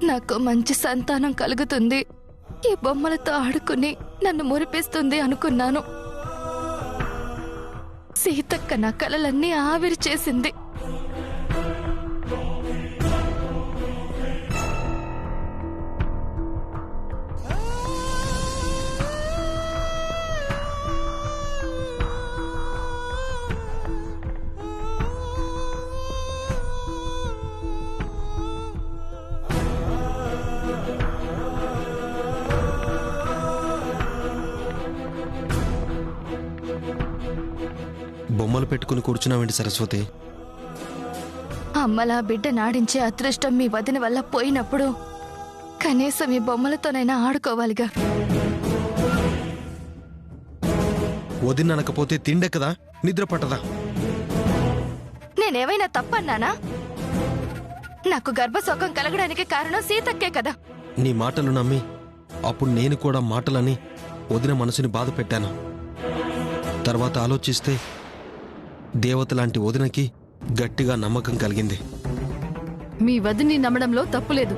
నాకు మంచి సంతానం కలుగుతుంది, ఈ బొమ్మలతో ఆడుకుని నన్ను మురిపిస్తుంది అనుకున్నాను. సీతక్క నా కలలన్నీ ఆవిరి చేసింది. బొమ్మలు పెట్టుకుని కూర్చున్నావేంటి సరస్వతి? అమ్మలా బిడ్డ నాడించే అదృష్టం మీ వదిన వల్ల పోయినప్పుడు కనీసం ఈ బొమ్మలతోనైనా ఆడుకోవాలిగా. వదిన అనకపోతే తిండే కదా, నిద్ర పట్టదా? నేనేమైనా తప్పన్నానా? నాకు గర్భశోకం కలగడానికి కారణం సీతక్కే కదా. నీ మాటలు నమ్మి అప్పుడు నేను కూడా మాటలని వదిన మనసుని బాధ పెట్టాను. తర్వాత ఆలోచిస్తే దేవత లాంటి వదినకి గట్టిగా నమ్మకం కలిగింది. మీ వదిని నమ్మడంలో తప్పులేదు.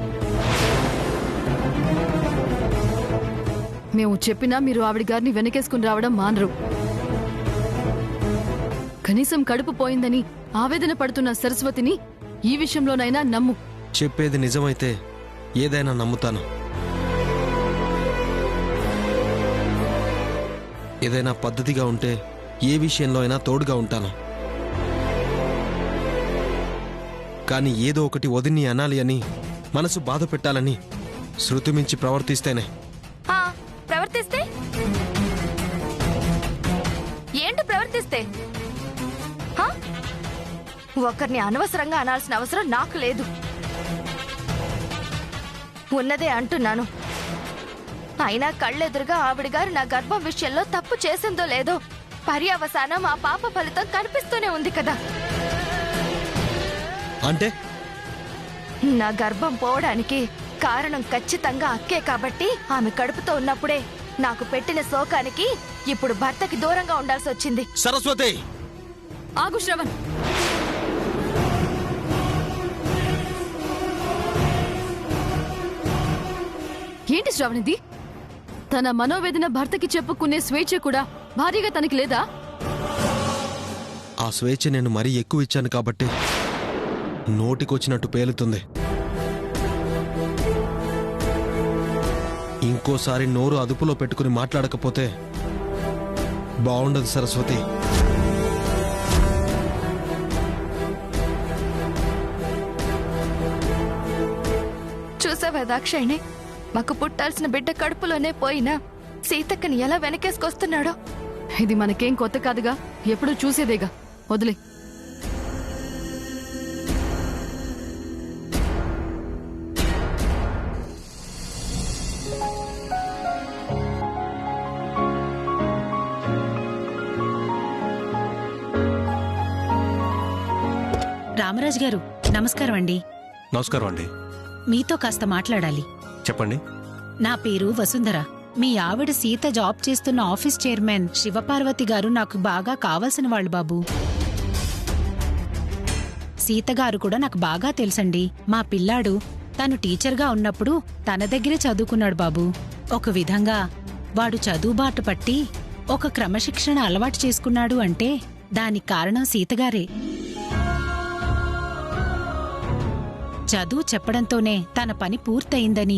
మేము చెప్పినా మీరు ఆవిడ గారిని వెనకేసుకుని రావడం మానరు. కనీసం కడుపు పోయిందని ఆవేదన పడుతున్న సరస్వతిని ఈ విషయంలోనైనా నమ్ము. చెప్పేది నిజమైతే ఏదైనా నమ్ముతాను. ఏదైనా పద్ధతిగా ఉంటే ఏ విషయంలో అయినా తోడుగా ఉంటాను. కానీ ఏదో ఒకటి వదిన్ని అనాలి అని, మనసు బాధ పెట్టాలని శృతి మించి ప్రవర్తిస్తేనే. ప్రవర్తిస్తే ఏంటి? ప్రవర్తిస్తే ఒకరిని అనవసరంగా అనాల్సిన అవసరం నాకు లేదు. ఉన్నదే అంటున్నాను. అయినా కళ్ళెదురుగా ఆవిడ గారు నా గర్భం విషయంలో తప్పు చేసిందో లేదో పర్యవసానం ఆ పాప ఫలితం కనిపిస్తూనే ఉంది కదా. అంటే నా గర్భం పోవడానికి కారణం ఖచ్చితంగా అక్కే కాబట్టి ఆమె కడుపుతో ఉన్నప్పుడే నాకు పెట్టిన శోకానికి ఇప్పుడు భర్తకి దూరంగా ఉండాల్సి వచ్చింది. సరస్వతి, ఆగు శ్రవణ్. ఏంటి శ్రవణ్ ఇది? తన మనోవేదన భర్తకి చెప్పుకునే స్వేచ్ఛ కూడా భారీగా తనకి లేదా? ఆ స్వేచ్ఛ నేను మరీ ఎక్కువ ఇచ్చాను కాబట్టి నోటికొచ్చినట్టు పేలుతుంది. ఇంకోసారి నోరు అదుపులో పెట్టుకుని మాట్లాడకపోతే బాగుండదు సరస్వతి. చూసావా దాక్షాయిని, మాకు పుట్టాల్సిన బిడ్డ కడుపులోనే పోయినా సీతక్కని ఎలా వెనకేసుకొస్తున్నాడో. ఇది మనకేం కొత్త కాదుగా, ఎప్పుడూ చూసేదేగా. వదిలే. రామరాజు గారు నమస్కారం అండి. నమస్కారం అండి. మీతో కాస్త మాట్లాడాలి. చెప్పండి. నా పేరు వసుంధర. మీ ఆవిడ సీత జాబ్ చేస్తున్న ఆఫీస్ చైర్మన్ శివపార్వతి గారు నాకు బాగా కావాల్సిన వాళ్ళు బాబు. సీత గారు కూడా నాకు బాగా తెలుసండి. మా పిల్లాడు తను టీచర్గా ఉన్నప్పుడు తన దగ్గరే చదువుకున్నాడు బాబు. ఒక విధంగా వాడు చదువుబాటు పట్టి ఒక క్రమశిక్షణ అలవాటు చేసుకున్నాడు అంటే దానికి కారణం సీతగారే. చదువు చెప్పడంతోనే తన పని పూర్తయిందని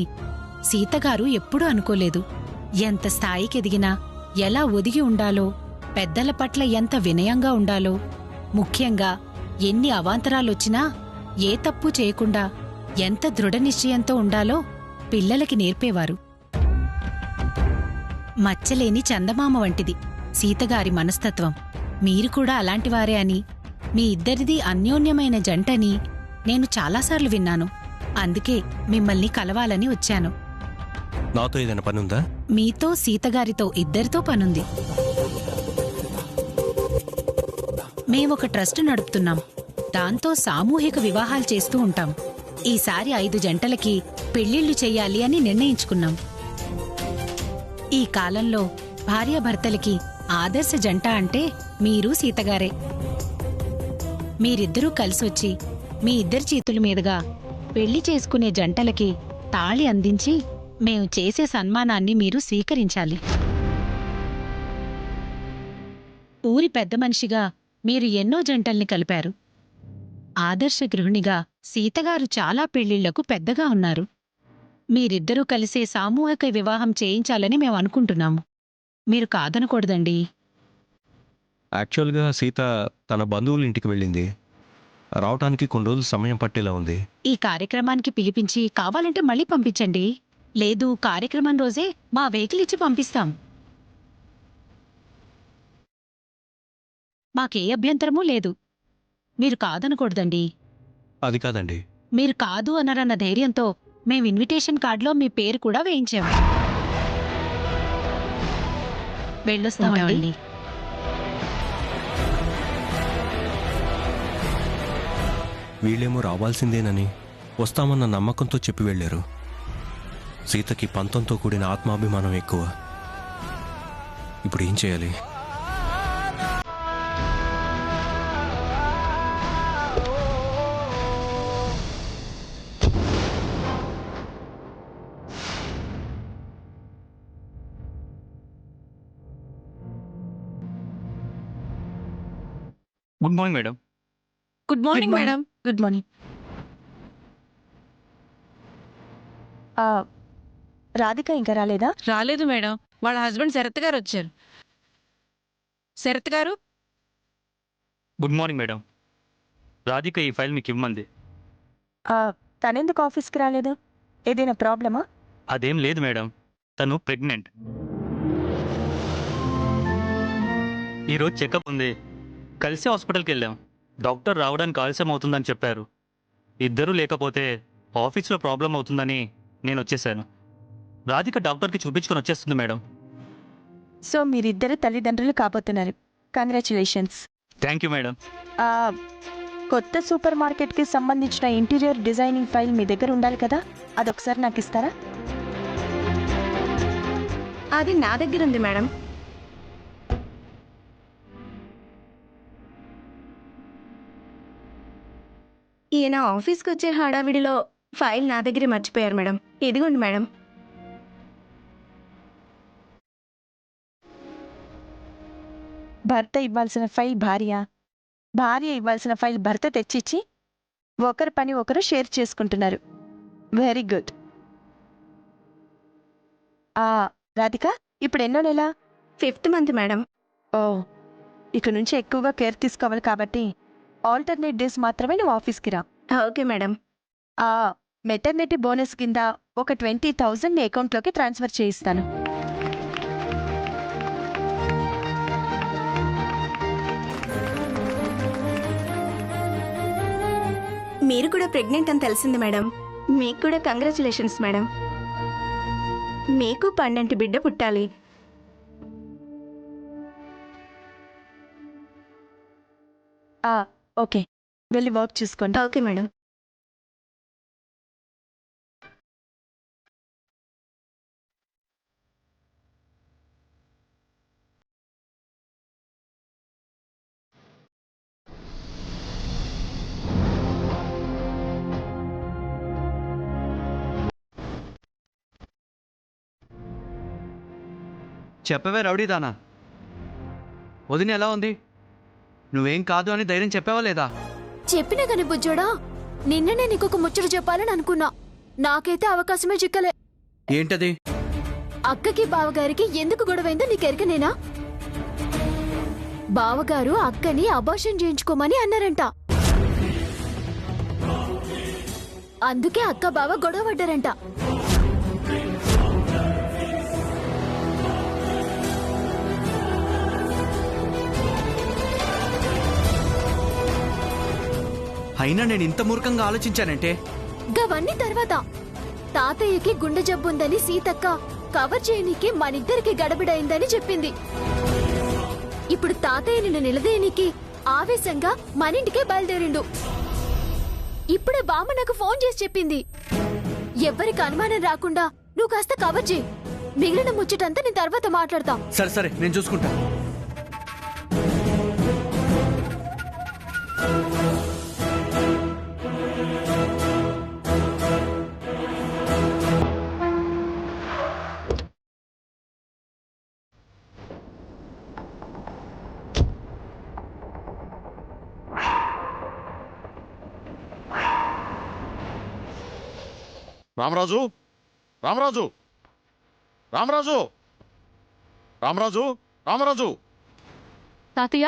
సీతగారు ఎప్పుడూ అనుకోలేదు. ఎంత స్థాయికి ఎదిగినా ఎలా ఒదిగి ఉండాలో, పెద్దల పట్ల ఎంత వినయంగా ఉండాలో, ముఖ్యంగా ఎన్ని అవాంతరాలొచ్చినా ఏ తప్పు చేయకుండా ఎంత దృఢనిశ్చయంతో ఉండాలో పిల్లలకి నేర్పేవారు. మచ్చలేని చందమామ వంటిది సీతగారి మనస్తత్వం. మీరు కూడా అలాంటివారే అని, మీ ఇద్దరిది అన్యోన్యమైన జంటని నేను చాలాసార్లు విన్నాను. అందుకే మిమ్మల్ని కలవాలని వచ్చాను. నాతో ఏదైనా పనుందా? మీతో, సీతగారితో, ఇద్దరితో పనుంది. మేమొక ట్రస్ట్ నడుపుతున్నాం. దాంతో సామూహిక వివాహాలు చేస్తూ ఉంటాం. ఈసారి 5 జంటలకి పెళ్లిళ్లు చెయ్యాలి అని నిర్ణయించుకున్నాం. ఈ కాలంలో భార్యాభర్తలకి ఆదర్శ జంట అంటే మీరు, సీతగారే. మీరిద్దరూ కలిసొచ్చి మీ ఇద్దరి చేతుల మీదుగా పెళ్లి చేసుకునే జంటలకి తాళి అందించి మేము చేసే సన్మానాన్ని మీరు స్వీకరించాలి. ఊరి పెద్ద మనిషిగా మీరు ఎన్నో జంటల్ని కలిపారు. ఆదర్శ గృహిణిగా సీతగారు చాలా పెళ్లిళ్లకు పెద్దగా ఉన్నారు. మీరిద్దరూ కలిసే సామూహిక వివాహం చేయించాలని మేము అనుకుంటున్నాము. మీరు కాదనకూడదండి. యాక్చువల్గా సీత తన బంధువుల ఇంటికి వెళ్ళింది. రావటానికి కొన్ని రోజులు సమయం పట్టేలా ఉంది. ఈ కార్యక్రమానికి పిలిపించి కావాలంటే మళ్ళీ పంపించండి. లేదు, కార్యక్రమం రోజే మా వెహికల్ ఇచ్చి పంపిస్తాం. మాకే అభ్యంతరమూ లేదు. మీరు కాదనకూడదండి. అది కాదండి. మీరు కాదు అనరన్న ధైర్యంతో మేం ఇన్విటేషన్ కార్డులో మీ పేరు కూడా వేయించాం. వెళ్ళొస్తామండి. వీళ్ళేమో రావాల్సిందేనని వస్తామన్న నమ్మకంతో చెప్పి వెళ్ళారు. సీతకి పంతంతో కూడిన ఆత్మాభిమానం ఎక్కువ. ఇప్పుడు ఏం చేయాలి? Good morning madam. Good morning madam. Good morning. Radhika ఇంకా రాలేదా? రాలేదు మేడం. వాళ్ళ హస్బెండ్ శరత్ గారు వచ్చారు. శరత్ గారు, గుడ్ మార్నింగ్ మేడం. రాధిక ఈ ఫైల్ మీకు ఇవ్వమంది. తనెందుకు ఆఫీస్కి రాలేదు? ఏదైనా ప్రాబ్లమా? అదేం లేదు మేడం, తను ప్రెగ్నెంట్. ఈరోజు చెకప్ ఉంది, కలిసి హాస్పిటల్కి వెళ్ళాం. డాక్టర్ రావడానికి ఆలస్యం అవుతుందని చెప్పారు. ఇద్దరూ లేకపోతే ఆఫీస్లో ప్రాబ్లం అవుతుందని నేను వచ్చేసాను. రాధిక డాక్టర్కి చూపించుకొని వచ్చేస్తుంది మేడం. సో మీరిద్దరు తల్లిదండ్రులు కాబోతున్నారు. కంగ్రాచులేషన్స్. Thank you madam. కొత్త సూపర్ మార్కెట్కి సంబంధించిన ఇంటీరియర్ డిజైనింగ్ ఫైల్ మీ దగ్గర ఉండాలి కదా, అదొకసారి నాకు ఇస్తారా? అది నా దగ్గర ఉంది మేడం. ఈయన ఆఫీస్కి వచ్చే హడావిడిలో ఫైల్ నా దగ్గరే మర్చిపోయారు మేడం. ఇదిగోండి మేడం. భర్త ఇవ్వాల్సిన ఫైల్ భార్య, భార్య ఇవ్వాల్సిన ఫైల్ భర్త తెచ్చిచ్చి ఒకరి పని ఒకరు షేర్ చేసుకుంటున్నారు. Very good. రాధిక, ఇప్పుడు ఎన్నో నెల? 5th month madam. ఓ, ఇక నుంచి ఎక్కువగా కేర్ తీసుకోవాలి కాబట్టి ఆల్టర్నేట్ డేస్ మాత్రమే నువ్వు ఆఫీస్కి రా. Okay madam. మెటర్నిటీ బోనస్ కింద ఒక 20,000 నీ అకౌంట్లోకి ట్రాన్స్ఫర్ చేయిస్తాను. మీరు కూడా ప్రెగ్నెంట్ అని తెలిసింది మేడం. మీకు కూడా కంగ్రాచులేషన్స్ మేడం. మీకు పండంటి బిడ్డ పుట్టాలి. ఓకే, వెళ్ళి వర్క్ చూసుకోండి. Okay madam. చెప్పవే రౌడీదానా, వదిన ఎలా ఉంది? నువ్వేం కాదు అని ధైర్యం చెప్పావా లేదా? చెప్పినా కాని బుజ్జోడా, నిన్ననే నీకొక ముచ్చట చెప్పాలని అనుకున్నా. నాకైతే అవకాశమే చిక్కలే. ఏంటది? అక్కకి బావగారికి ఎందుకు గొడవైందో నీకెరకనేనా? బావగారు అక్కని అబార్షన్ చేయించుకోమని అన్నారంట. అందుకే అక్క బావ గొడవ పడ్డారంట. అయినా నేను ఇంత మూర్ఖంగా ఆలోచించానంటే గవన్నీ తర్వాత. తాతయ్యకి గుండె జబ్బుందని సీతక్క కవర్ చేయనీకి మనిద్దరికి గడబిడైందని చెప్పింది. ఇప్పుడు తాతయ్య నిన్ను నిలదేయనీకి ఆవేశంగా మనింటికే బయలుదేరిండు. ఇప్పుడే బామ్మ నాకు ఫోన్ చేసి చెప్పింది. ఎవ్వరికి అనుమానం రాకుండా నువ్వు కాస్త కవర్ చేయి. మిగిలిన ముచ్చటంతా నేను తర్వాత మాట్లాడతా. సరే సరే, నేను చూసుకుంటా. రామరాజు రామరాజు రామరాజు రామరాజు రామరాజు తాతయ్య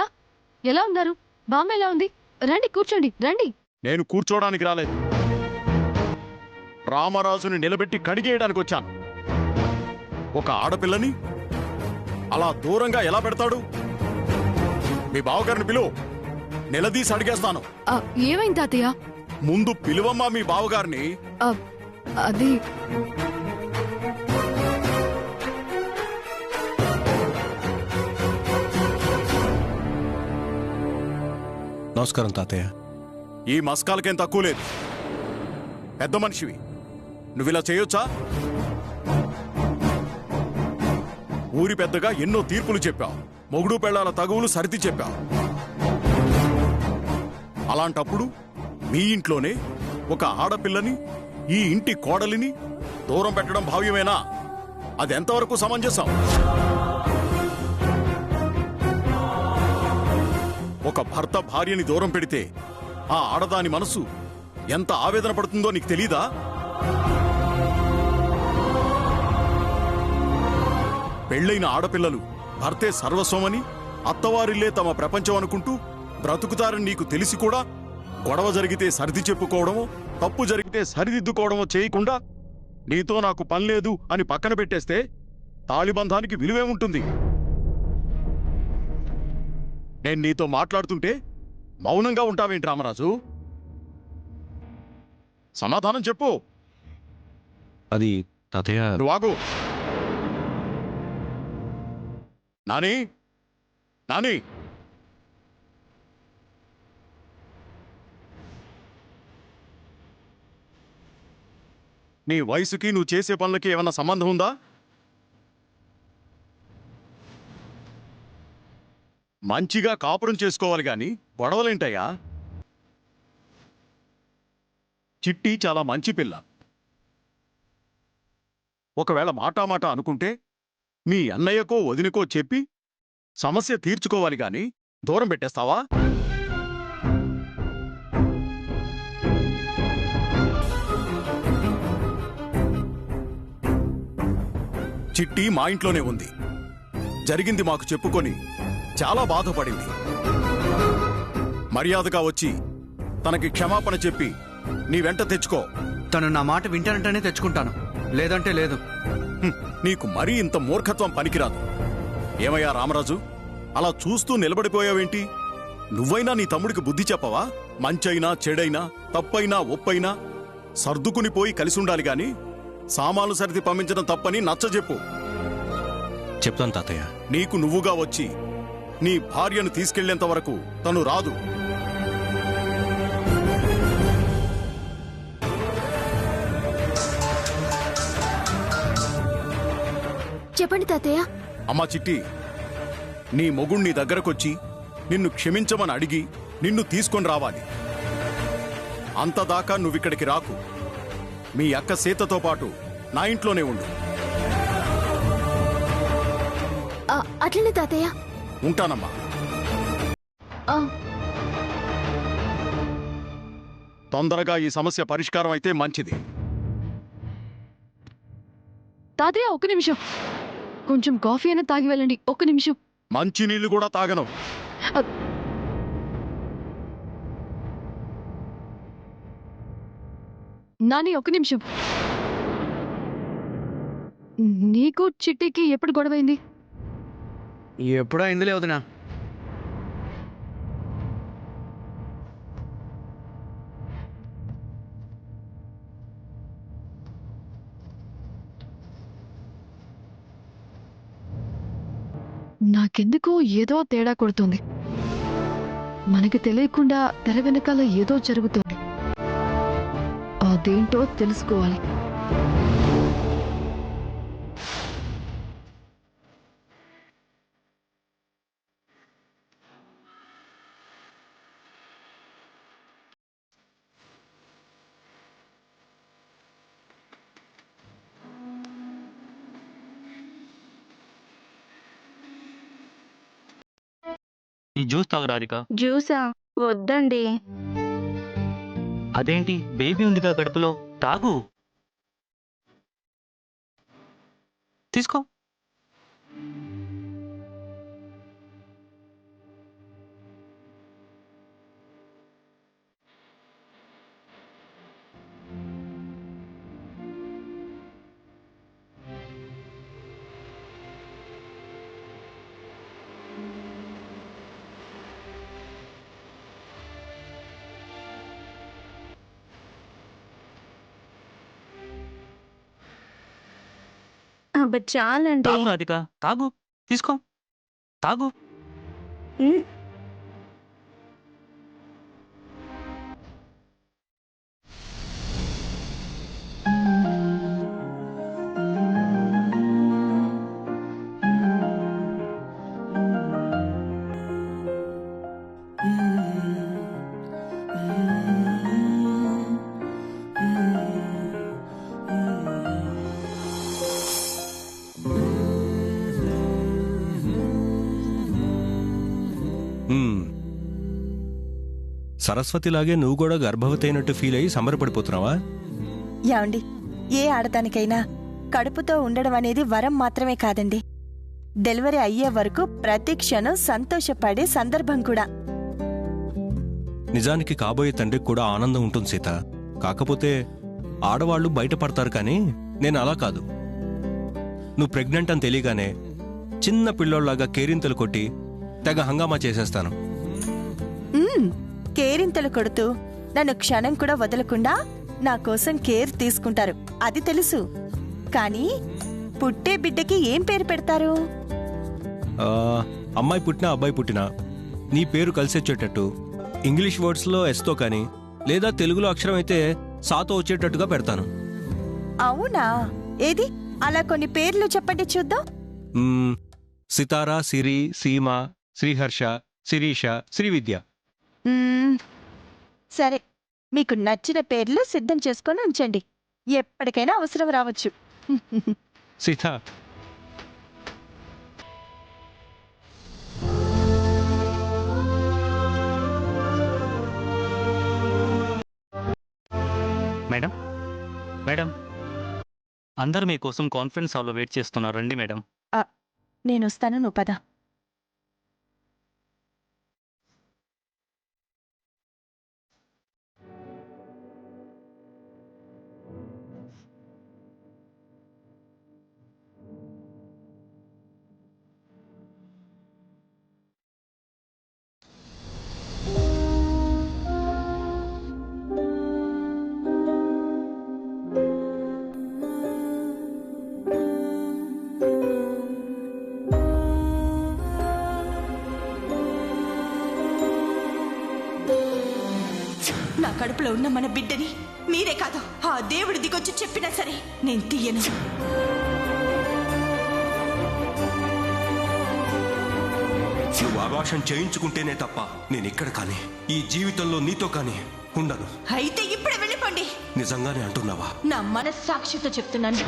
ఎలా ఉన్నారు? బామ్మ ఎలా ఉంది? రండి కూర్చోండి, రండి. నేను కూర్చోడానికి రాలేదు, రామరాజుని నిలబెట్టి కడిగేయడానికి వచ్చాను. ఒక ఆడపిల్లని అలా దూరంగా ఎలా పెడతాడు? మీ బావగారిని పిలువు, నిలదీసి అడిగేస్తాను. ఏమైంది తాతయ్య? ముందు పిలువమ్మా మీ బావగారిని. అది నమస్కారం తాతయ్య. ఈ మస్కాలకేం తక్కువ లేదు. పెద్ద మనిషివి, నువ్విలా చేయొచ్చా? ఊరి పెద్దగా ఎన్నో తీర్పులు చెప్పావు, మొగుడు పెళ్ళాల తగువులు సరిది చెప్పావు. అలాంటప్పుడు మీ ఇంట్లోనే ఒక ఆడపిల్లని, ఈ ఇంటి కోడలిని దూరం పెట్టడం భావ్యమేనా? అది ఎంతవరకు సమంజసం? ఒక భర్త భార్యని దూరం పెడితే ఆ ఆడదాని మనసు ఎంత ఆవేదన పడుతుందో నీకు తెలీదా? పెళ్ళైన ఆడపిల్లలు భర్తే సర్వస్వమని, అత్తవారిల్లే తమ ప్రపంచం అనుకుంటూ బ్రతుకుతారని నీకు తెలిసి కూడా గొడవ జరిగితే సరిది చెప్పుకోవడమో, తప్పు జరిగితే సరిదిద్దుకోవడమో చేయకుండా నీతో నాకు పనిలేదు అని పక్కన పెట్టేస్తే తాళిబంధానికి విలువేముంటుంది? నేను నీతో మాట్లాడుతుంటే మౌనంగా ఉంటావేంటి రామరాజు? సమాధానం చెప్పు. అది తాతయ్య. నువ్వు ఆగు. నాని, నాని, నీ వయసుకి నువ్వు చేసే పనులకి ఏమన్నా సంబంధం ఉందా? మంచిగా కాపురం చేసుకోవాలి గాని గొడవలేంటయ్యా? చిట్టి చాలా మంచి పిల్ల. ఒకవేళ మాటామాట అనుకుంటే మీ అన్నయ్యకో వదినకో చెప్పి సమస్య తీర్చుకోవాలి గాని దూరం పెట్టేస్తావా? చిట్టి మా ఇంట్లోనే ఉంది. జరిగింది మాకు చెప్పుకొని చాలా బాధపడింది. మర్యాదగా వచ్చి తనకి క్షమాపణ చెప్పి నీ వెంట తెచ్చుకో. తను నా మాట వింటానంటేనే తెచ్చుకుంటాను, లేదంటే లేదు. నీకు మరీ ఇంత మూర్ఖత్వం పనికిరాదు. ఏమయ్యా రామరాజు, అలా చూస్తూ నిలబడిపోయావేంటి? నువ్వైనా నీ తమ్ముడికి బుద్ధి చెప్పవా? మంచైనా చెడైనా, తప్పైనా ఒప్పైనా సర్దుకుని పోయి కలిసుండాలి గాని సామాను సరిది పంపించడం తప్పని నచ్చజెప్పు. చెప్తాను తాతయ్య. నీకు నువ్వుగా వచ్చి నీ భార్యను తీసుకెళ్లేంత వరకు తను రాదు. చెప్పండి తాతయ్య. అమ్మా చిట్టి, నీ మొగుణ్ణి దగ్గరకొచ్చి నిన్ను క్షమించమని అడిగి నిన్ను తీసుకొని రావాలి. అంతదాకా నువ్విక్కడికి రాకు. మీ అక్క సీతతో పాటు నా ఇంట్లోనే ఉండు. అట్లనే తాతయ్య. ఉంటానమ్మా. తొందరగా ఈ సమస్య పరిష్కారం అయితే మంచిది. తాతయ్య ఒక్క నిమిషం, కొంచెం కాఫీ అయినా తాగి వెళ్ళండి. ఒక్క నిమిషం. మంచి నీళ్లు కూడా తాగను. నాని ఒక్క నిమిషం. నీకు చిట్టికి ఎప్పుడు గొడవైంది? ఎప్పుడో అయిందిలే వదినా. నాకెందుకో ఏదో తేడా కొడుతుంది. మనకి తెలియకుండా తెర వెనకాల ఏదో జరుగుతుంది. అదేంటో తెలుసుకోవాలి. ఈ జ్యూస్ తాగు రాధిక. జ్యూసా? వద్దండి. అదేంటి, బేబీ ఉందిగా కడుపులో, తాగు. తీసుకో. అబ్బా చాలండి. తాగు రాధిక, తాగు. తీసుకో, తాగు. ఉమ్, సరస్వతిలాగే నువ్వు కూడా గర్భవతి అయినట్టు ఫీల్ అయ్యి సంబరపడిపోతున్నావా? యాండి, ఏ ఆడదానికైనా కడుపుతో ఉండడం అనేది వరం మాత్రమే కాదండి, డెలివరీ అయ్యే వరకు ప్రతి క్షణం సంతోషపడే సందర్భం కూడా. నిజానికి కాబోయే తండ్రికి కూడా ఆనందం ఉంటుంది సీత. కాకపోతే ఆడవాళ్లు బయటపడతారు, కానీ నేను అలా కాదు. నువ్వు ప్రెగ్నెంట్ అని తెలియగానే చిన్న పిల్లోళ్లాగా కేరింతలు కొట్టి తెగ హంగామా చేసేస్తాను. కేరింతలు కొడుతూ నన్ను క్షణం కూడా వదలకుండా నా కోసం కేర్ తీసుకుంటారు, అది తెలుసు. కానీ పుట్టే బిడ్డకి ఏం పేరు పెడతారు? అమ్మాయి పుట్టినా అబ్బాయి పుట్టినా నీ పేరు కలిసొచ్చేటట్టు ఇంగ్లీష్ వర్డ్స్లో ఎస్తో కానీ, లేదా తెలుగులో అక్షరం అయితే సాతో వచ్చేటట్టుగా పెడతాను. అవునా? ఏది అలా కొన్ని పేర్లు చెప్పండి చూద్దాం. సితారా, సిరి, సీమ, శ్రీహర్ష, శిరీష, శ్రీవిద్య. సరే, మీకు నచ్చిన పేర్లు సిద్ధం చేసుకొని ఉంచండి, ఎప్పటికైనా అవసరం రావచ్చు. సీత, మేడం, మేడం, అందరూ మీకోసం కాన్ఫరెన్స్ హాల్లో వెయిట్ చేస్తున్నారు. రండి మేడం. నేను వస్తాను, నువ్వు పద. నా కడుపులో ఉన్న మన బిడ్డని మీరే కాదు, ఆ దేవుడి దిగొచ్చి చెప్పినా సరే నేను తీయను. నువ్వు అబార్షన్ చేయించుకుంటేనే తప్ప నేను ఇక్కడ కానీ ఈ జీవితంలో నీతో కానీ ఉండను. అయితే ఇప్పుడే వెళ్ళిపోండి. నిజంగానే అంటున్నావా? నా మనస్సాక్షితో చెప్తున్నాను.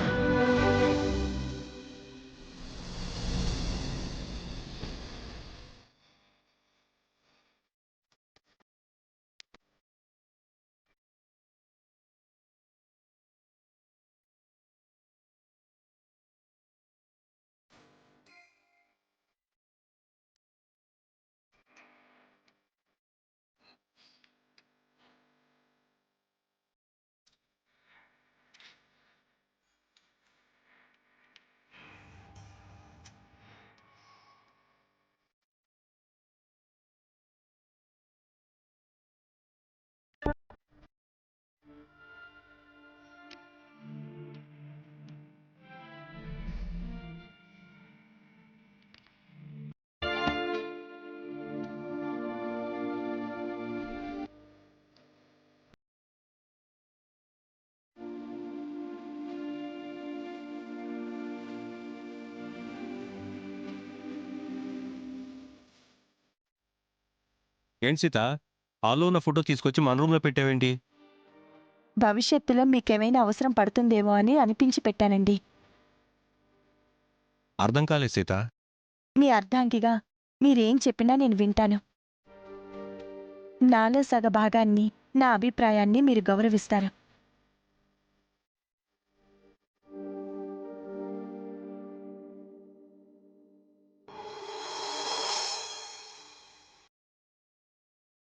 ఏంటి సీత, హాల్లో ఉన్న ఫోటో తీసుకొచ్చి మన రూమ్లో పెట్టావేంటి? భవిష్యత్తులో మీకేమైనా అవసరం పడుతుందేమో అని అనిపించి పెట్టానండి. అర్థం కాలేదు సీత. మీ అర్ధాంగిగా మీరేం చెప్పినా నేను వింటాను. నాలో సగ భాగాన్ని, నా అభిప్రాయాన్ని మీరు గౌరవిస్తారు.